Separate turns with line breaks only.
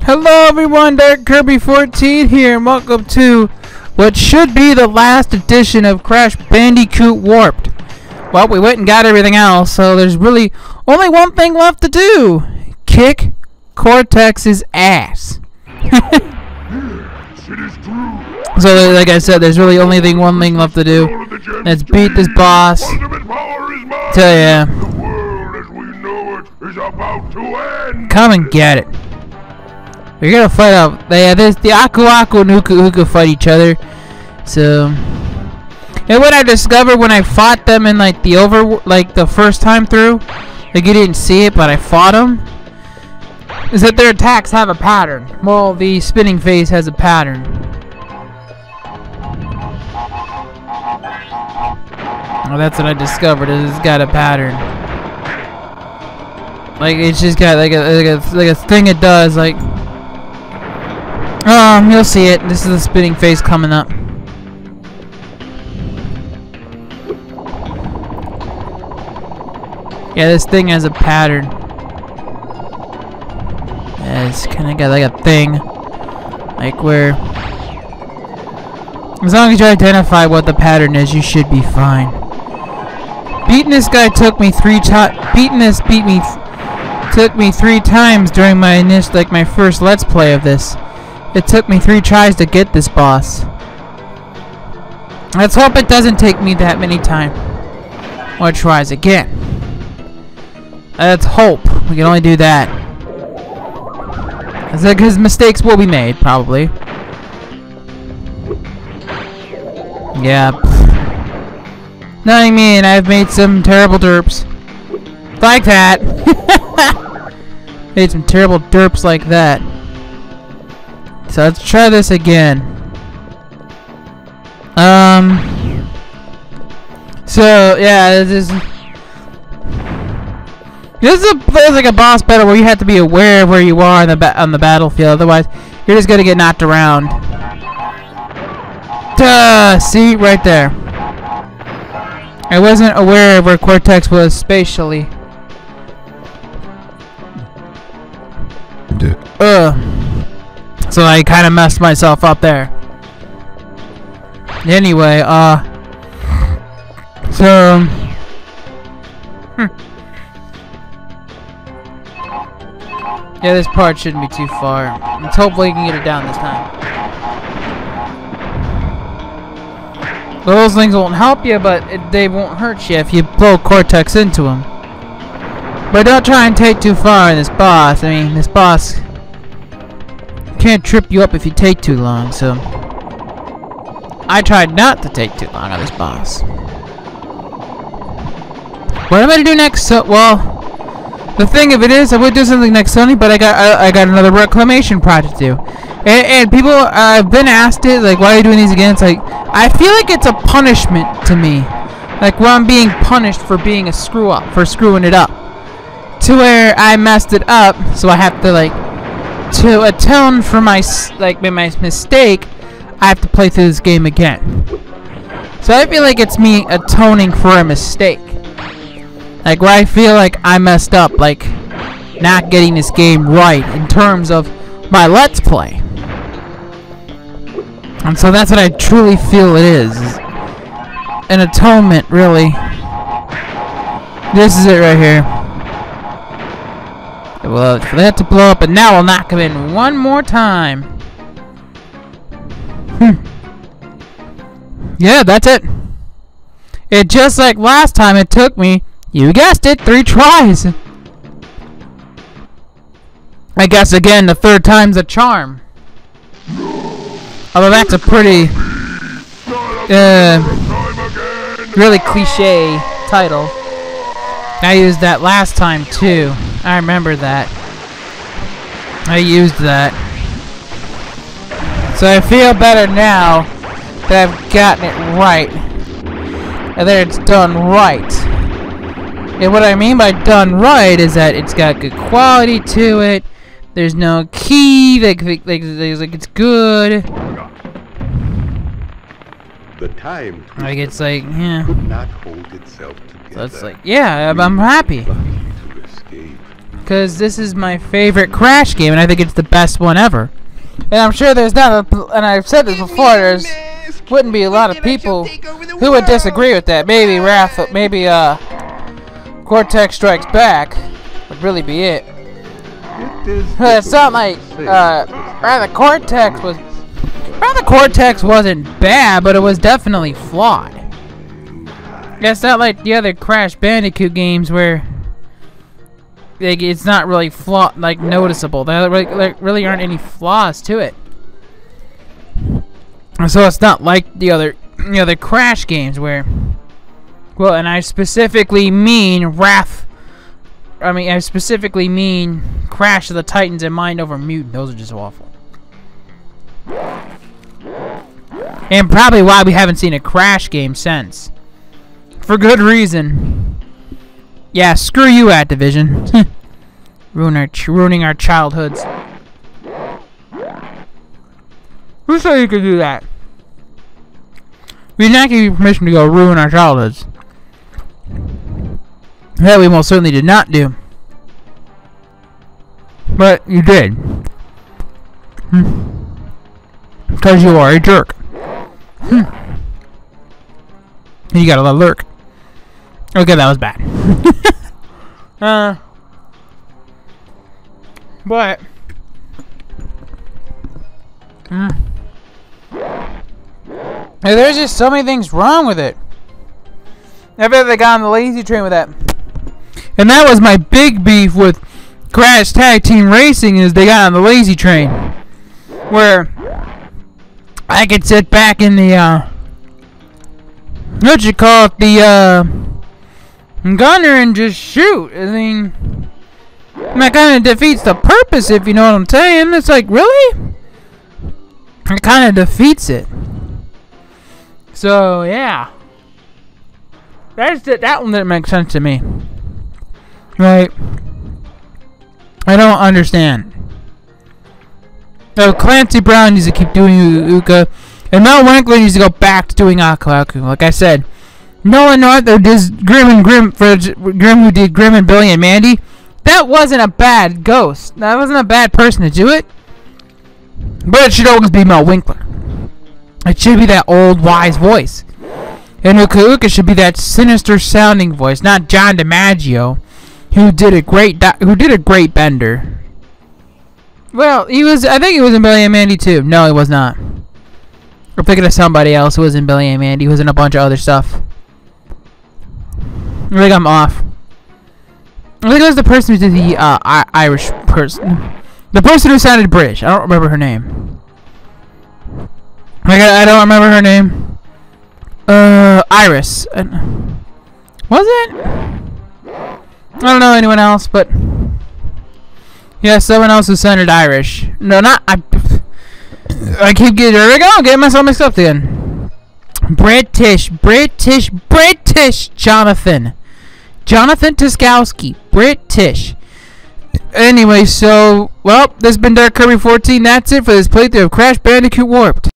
Hello everyone, Dark Kirby 14 here, and welcome to what should be the last edition of Crash Bandicoot Warped. Well, we went and got everything else, so there's really only one thing left to do. Kick Cortex's ass. So like I said, there's really only one thing left to do. Let's beat this boss. Tell ya. Come and get it. We're gonna fight out. Yeah, there's the Aku and who could fight each other. So, and what I discovered when I fought them in like the first time through, like you didn't see it, but I fought them, is that their attacks have a pattern. Well, the spinning face has a pattern. Well, that's what I discovered. It's got a pattern. Like it's just got like a thing it does. Like, you'll see it. This is the spinning face coming up. Yeah, this thing has a pattern. Yeah, it's kind of got like a thing, like where, as long as you identify what the pattern is, you should be fine. Beating this guy took me three times. Took me 3 times during my my first Let's Play of this. It took me 3 tries to get this boss. Let's hope it doesn't take me that many times. Or tries again. Let's hope. We can only do that. Because mistakes will be made, probably. Yeah. No, I mean, I've made some terrible derps. Like that. Made some terrible derps like that. So let's try this again. So yeah, this is like a boss battle where you have to be aware of where you are on the battlefield. Otherwise, you're just gonna get knocked around. Duh! See, right there. I wasn't aware of where Cortex was spatially. So I kind of messed myself up there. Anyway, so yeah, this part shouldn't be too far. Let's hopefully we can get it down this time. Those things won't help you, but they won't hurt you if you blow Cortex into them. But don't try and take too far in this boss. I mean, this boss can't trip you up if you take too long, so I tried not to take too long on this boss. What am I gonna do next? So, well, the thing of it is, I would do something next Sunday, but I got another reclamation project to do. And people, I've been asked it, like, why are you doing these again? It's like, I feel like it's a punishment to me. Like, where I'm being punished for being a screw-up, for screwing it up. To where I messed it up, so I have to, like, to atone for my mistake, I have to play through this game again. So I feel like it's me atoning for a mistake. Like, where I feel like I messed up, like, not getting this game right in terms of my Let's Play. And so that's what I truly feel it is. An atonement, really. This is it right here. Well, for that to blow up, and now I'll knock him in one more time. Yeah, that's it. It just like last time, it took me, you guessed it, 3 tries. I guess again, the 3rd time's a charm. Although that's a pretty, really cliche title. I used that last time too. I remember that. I used that. So I feel better now that I've gotten it right. And that it's done right. And what I mean by done right is that it's got good quality to it. There's no key. Like it's good.
The time
like it's like, yeah.
could not hold itself together.
So it's like, yeah, I'm happy.
To escape.
because this is my favorite Crash game, and I think it's the best one ever. And I'm sure there's not a, and I've said this before, there's wouldn't be a lot of people who would disagree with that. Maybe Cortex Strikes Back would really be it. It's not like Cortex wasn't bad, but it was definitely flawed. It's not like the other Crash Bandicoot games where it's not really noticeable. There really aren't any flaws to it. So it's not like the other Crash games where, well, and I specifically mean I specifically mean Crash of the Titans and Mind Over Mutant. Those are just awful. And probably why we haven't seen a Crash game since. For good reason. Yeah, screw you, Activision. Ruining our childhoods. Who said you could do that? We did not give you permission to go ruin our childhoods. That we most certainly did not do. But you did. Because you are a jerk. You got a lot of lurk. Okay, that was bad. But there's just so many things wrong with it. I bet they got on the lazy train with that. And that was my big beef with Crash Tag Team Racing, is they got on the lazy train. Where I could sit back in the gunner and just shoot. I mean, that kind of defeats the purpose, if you know what I'm saying. It's like, really? It kind of defeats it. So, yeah. That one didn't make sense to me. Right? I don't understand. So Clancy Brown needs to keep doing Uka, and Mel Winkler needs to go back to doing Aku Aku. Like I said, Nolan North, who did Grim who did Grim and Billy and Mandy, that wasn't a bad ghost. That wasn't a bad person to do it. But it should always be Mel Winkler. It should be that old wise voice. And Uka Uka should be that sinister sounding voice, not John DiMaggio, who did a great Bender. Well, I think he was in Billy and Mandy too. No, he was not. I'm thinking of somebody else who was in Billy and Mandy, who was in a bunch of other stuff. I think I'm off. I think it was the person who did the Irish person. The person who sounded British. I don't remember her name. I don't remember her name. Iris. Was it? I don't know anyone else, but yeah, someone else who sounded Irish. No, not I keep getting getting myself mixed up again. British, Jonathan Tuskowski, British. Anyway, so, well, this has been Dark Kirby 14. That's it for this playthrough of Crash Bandicoot Warped.